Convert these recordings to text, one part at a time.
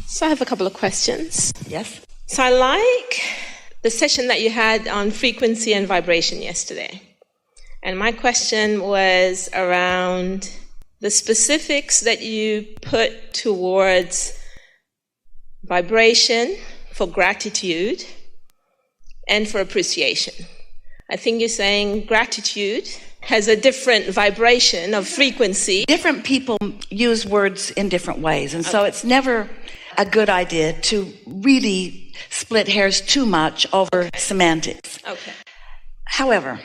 So I have a couple of questions. Yes. So I like the session that you had on frequency and vibration yesterday. And my question was around the specifics that you put towards vibration for gratitude and for appreciation. I think you're saying gratitude has a different vibration of frequency. Different people use words in different ways, and so it's never a good idea to really split hairs too much over semantics. Okay. However,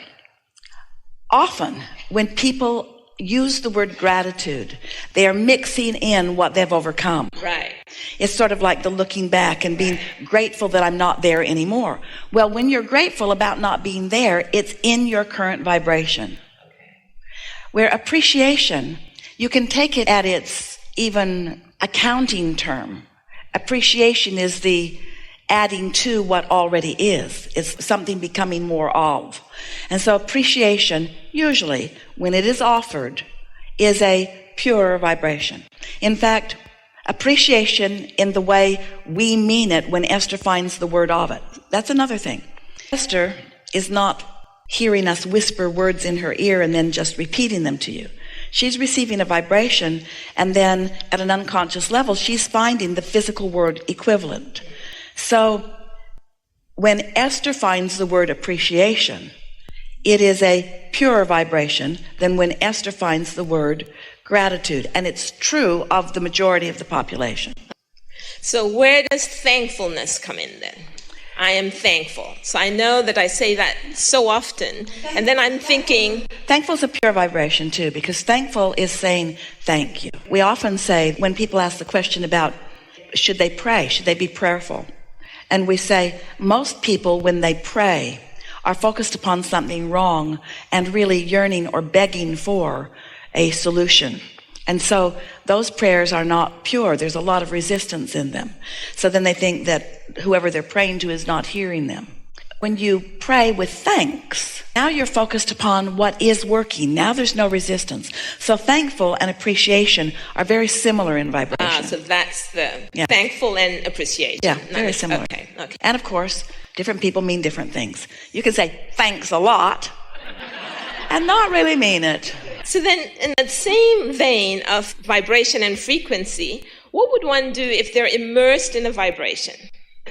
often when people use the word gratitude, they are mixing in what they've overcome. Right. It's sort of like the looking back and being grateful that I'm not there anymore. Well, when you're grateful about not being there, it's in your current vibration. Where appreciation, you can take it at its even accounting term. Appreciation is the adding to what already is. It's something becoming more of. And so appreciation, usually, when it is offered, is a pure vibration. In fact, appreciation in the way we mean it when Esther finds the word of it. That's another thing. Esther is not hearing us whisper words in her ear and then just repeating them to you. She's receiving a vibration, and then at an unconscious level, she's finding the physical word equivalent. So when Esther finds the word appreciation, it is a purer vibration than when Esther finds the word gratitude. And it's true of the majority of the population. So where does thankfulness come in then? I am thankful. So I know that I say that so often, and then I'm thinking... Thankful is a pure vibration too, because thankful is saying thank you. We often say, when people ask the question about should they pray, should they be prayerful? And we say, most people, when they pray, are focused upon something wrong and really yearning or begging for a solution. And so those prayers are not pure. There's a lot of resistance in them. So then they think that whoever they're praying to is not hearing them. When you pray with thanks, now you're focused upon what is working. Now there's no resistance. So thankful and appreciation are very similar in vibration. So that's the thankful and appreciation. Yeah, very similar. Okay. And of course, different people mean different things. You can say thanks a lot and not really mean it. So then, in that same vein of vibration and frequency, what would one do if they're immersed in a vibration?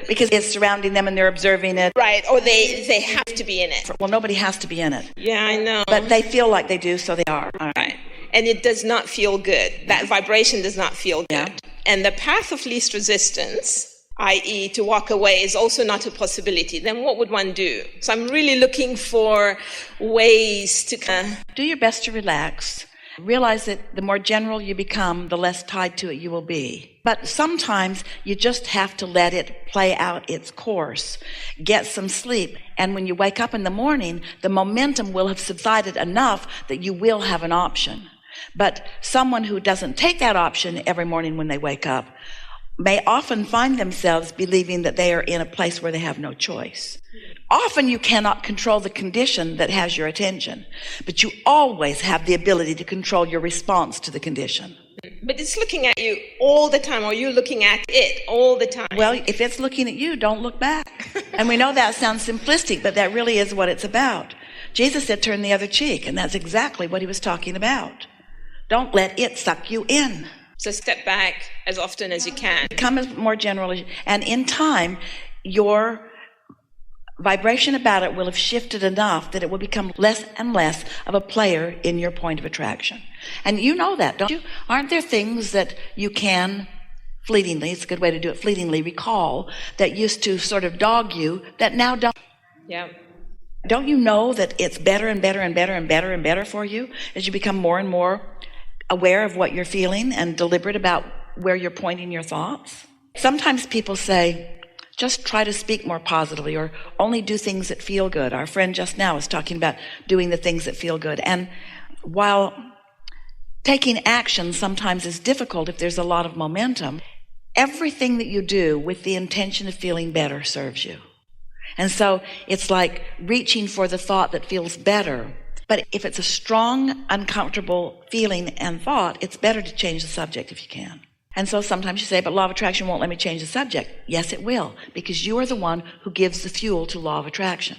Because it's surrounding them and they're observing it. Right, or they have to be in it. Well, nobody has to be in it. Yeah, I know. But they feel like they do, so they are. Right. And it does not feel good. That vibration does not feel good. Yeah. And the path of least resistance, i.e. to walk away, is also not a possibility. Then what would one do? So I'm really looking for ways to... Do your best to relax. Realize that the more general you become, the less tied to it you will be. But sometimes you just have to let it play out its course. Get some sleep. And when you wake up in the morning, the momentum will have subsided enough that you will have an option. But someone who doesn't take that option every morning when they wake up may often find themselves believing that they are in a place where they have no choice. Often you cannot control the condition that has your attention, but you always have the ability to control your response to the condition. But it's looking at you all the time, or you're looking at it all the time. Well, if it's looking at you, don't look back. And we know that sounds simplistic, but that really is what it's about. Jesus said, turn the other cheek, and that's exactly what he was talking about. Don't let it suck you in. So step back as often as you can. Become as more general, and in time, your vibration about it will have shifted enough that it will become less and less of a player in your point of attraction. And you know that, don't you? Aren't there things that you can fleetingly, it's a good way to do it, fleetingly recall that used to sort of dog you that now don't? Yeah. Don't you know that it's better and better and better and better and better for you as you become more and more aware of what you're feeling and deliberate about where you're pointing your thoughts? Sometimes people say, just try to speak more positively, or only do things that feel good. Our friend just now was talking about doing the things that feel good. And while taking action sometimes is difficult if there's a lot of momentum, everything that you do with the intention of feeling better serves you. And so it's like reaching for the thought that feels better. But if it's a strong, uncomfortable feeling and thought, it's better to change the subject if you can. And so sometimes you say, but law of attraction won't let me change the subject. Yes, it will, because you are the one who gives the fuel to law of attraction.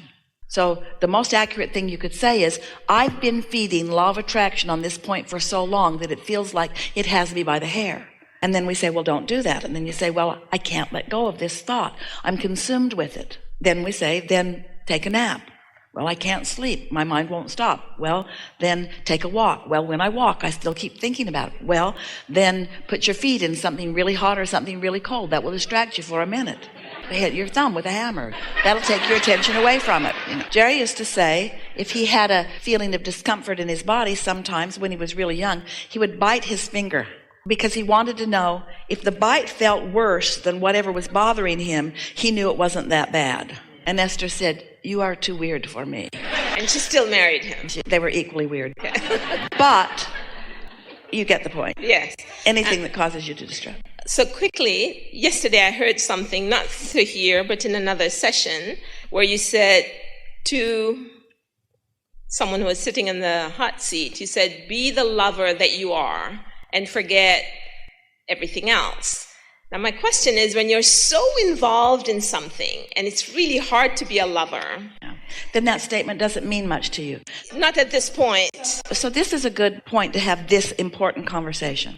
So the most accurate thing you could say is, I've been feeding law of attraction on this point for so long that it feels like it has me by the hair. And then we say, well, don't do that. And then you say, well, I can't let go of this thought. I'm consumed with it. Then we say, then take a nap. Well, I can't sleep. My mind won't stop. Well, then take a walk. Well, when I walk, I still keep thinking about it. Well, then put your feet in something really hot or something really cold. That will distract you for a minute. Hit your thumb with a hammer. That'll take your attention away from it. Jerry used to say if he had a feeling of discomfort in his body sometimes when he was really young, he would bite his finger because he wanted to know if the bite felt worse than whatever was bothering him, he knew it wasn't that bad. And Esther said, you are too weird for me. And she still married him. They were equally weird. But you get the point. Yes. Anything that causes you to distract. So quickly, yesterday I heard something, not through here, but in another session, where you said to someone who was sitting in the hot seat, you said, be the lover that you are and forget everything else. Now my question is, when you're so involved in something and it's really hard to be a lover, then that statement doesn't mean much to you. Not at this point. So this is a good point to have this important conversation.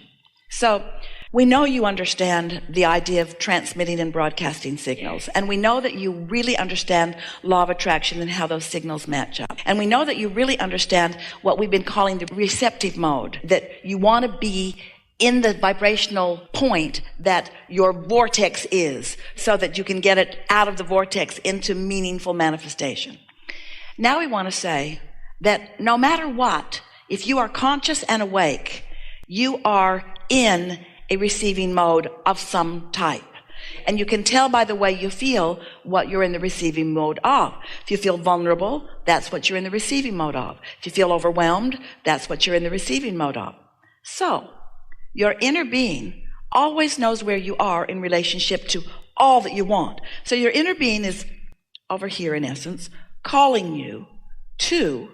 So we know you understand the idea of transmitting and broadcasting signals. And we know that you really understand law of attraction and how those signals match up. And we know that you really understand what we've been calling the receptive mode, that you want to be in the vibrational point that your vortex is, so that you can get it out of the vortex into meaningful manifestation. Now we want to say that no matter what, if you are conscious and awake, you are in a receiving mode of some type. And you can tell by the way you feel what you're in the receiving mode of. If you feel vulnerable, that's what you're in the receiving mode of. If you feel overwhelmed, that's what you're in the receiving mode of. So, your inner being always knows where you are in relationship to all that you want. So your inner being is over here, in essence, calling you to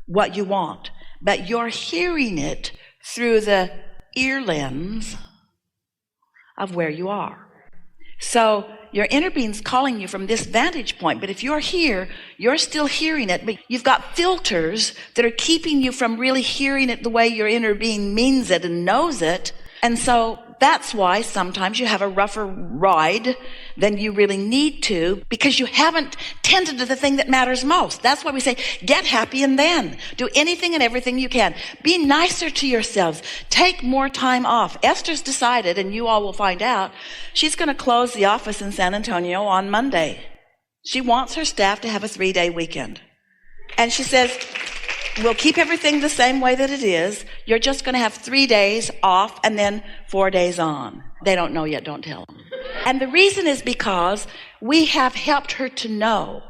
what you want. But you're hearing it through the ear lens of where you are. So your inner being's calling you from this vantage point. But if you're here, you're still hearing it. But you've got filters that are keeping you from really hearing it the way your inner being means it and knows it. And so that's why sometimes you have a rougher ride than you really need to, because you haven't tended to the thing that matters most. That's why we say, get happy and then do anything and everything you can. Be nicer to yourselves. Take more time off. Esther's decided, and you all will find out, she's going to close the office in San Antonio on Monday. She wants her staff to have a 3-day weekend. And she says, we'll keep everything the same way that it is. You're just going to have 3 days off and then 4 days on. They don't know yet, don't tell them. And the reason is because we have helped her to know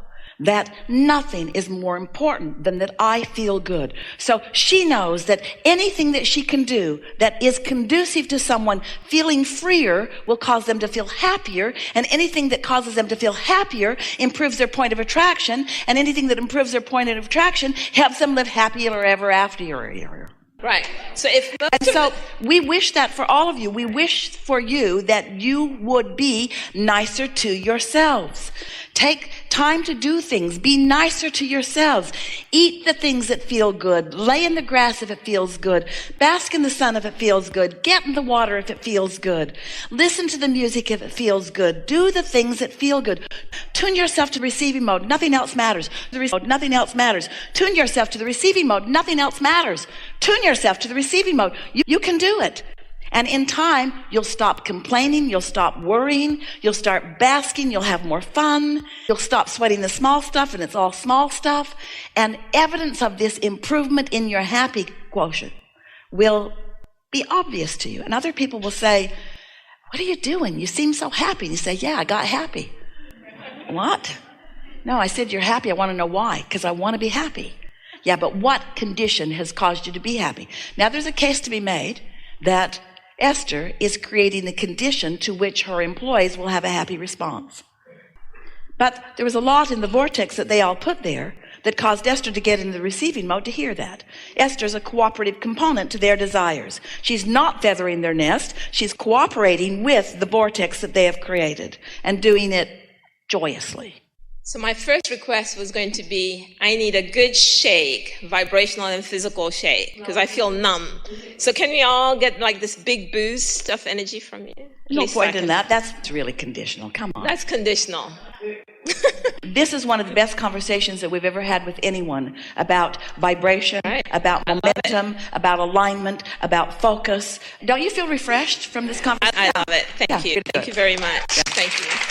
that nothing is more important than that I feel good. So she knows that anything that she can do that is conducive to someone feeling freer will cause them to feel happier, and anything that causes them to feel happier improves their point of attraction, and anything that improves their point of attraction helps them live happier ever after. Right. So we wish that for all of you. We wish for you that you would be nicer to yourselves. Take time to do things. Be nicer to yourselves. Eat the things that feel good. Lay in the grass if it feels good. Bask in the sun if it feels good. Get in the water if it feels good. Listen to the music if it feels good. Do the things that feel good. Tune yourself to receiving mode. Nothing else matters. Nothing else matters. Tune yourself to the receiving mode. Nothing else matters. Tune yourself to the receiving mode. You can do it. And in time, you'll stop complaining, you'll stop worrying, you'll start basking, you'll have more fun, you'll stop sweating the small stuff, and it's all small stuff. And evidence of this improvement in your happy quotient will be obvious to you. And other people will say, what are you doing? You seem so happy. And you say, yeah, I got happy. What? No, I said, you're happy. I want to know why. Because I want to be happy. Yeah, but what condition has caused you to be happy? Now, there's a case to be made that Esther is creating the condition to which her employees will have a happy response. But there was a lot in the vortex that they all put there that caused Esther to get in the receiving mode to hear that. Esther's a cooperative component to their desires. She's not feathering their nest. She's cooperating with the vortex that they have created and doing it joyously. So my first request was going to be, I need a good shake, vibrational and physical shake, because I feel numb. So can we all get like this big boost of energy from you? No point in that. That's really conditional. Come on. That's conditional. This is one of the best conversations that we've ever had with anyone about vibration, Right. about momentum, about alignment, about focus. Don't you feel refreshed from this conversation? I love it. Thank Yeah, you. good. Thank you very much. Thank you.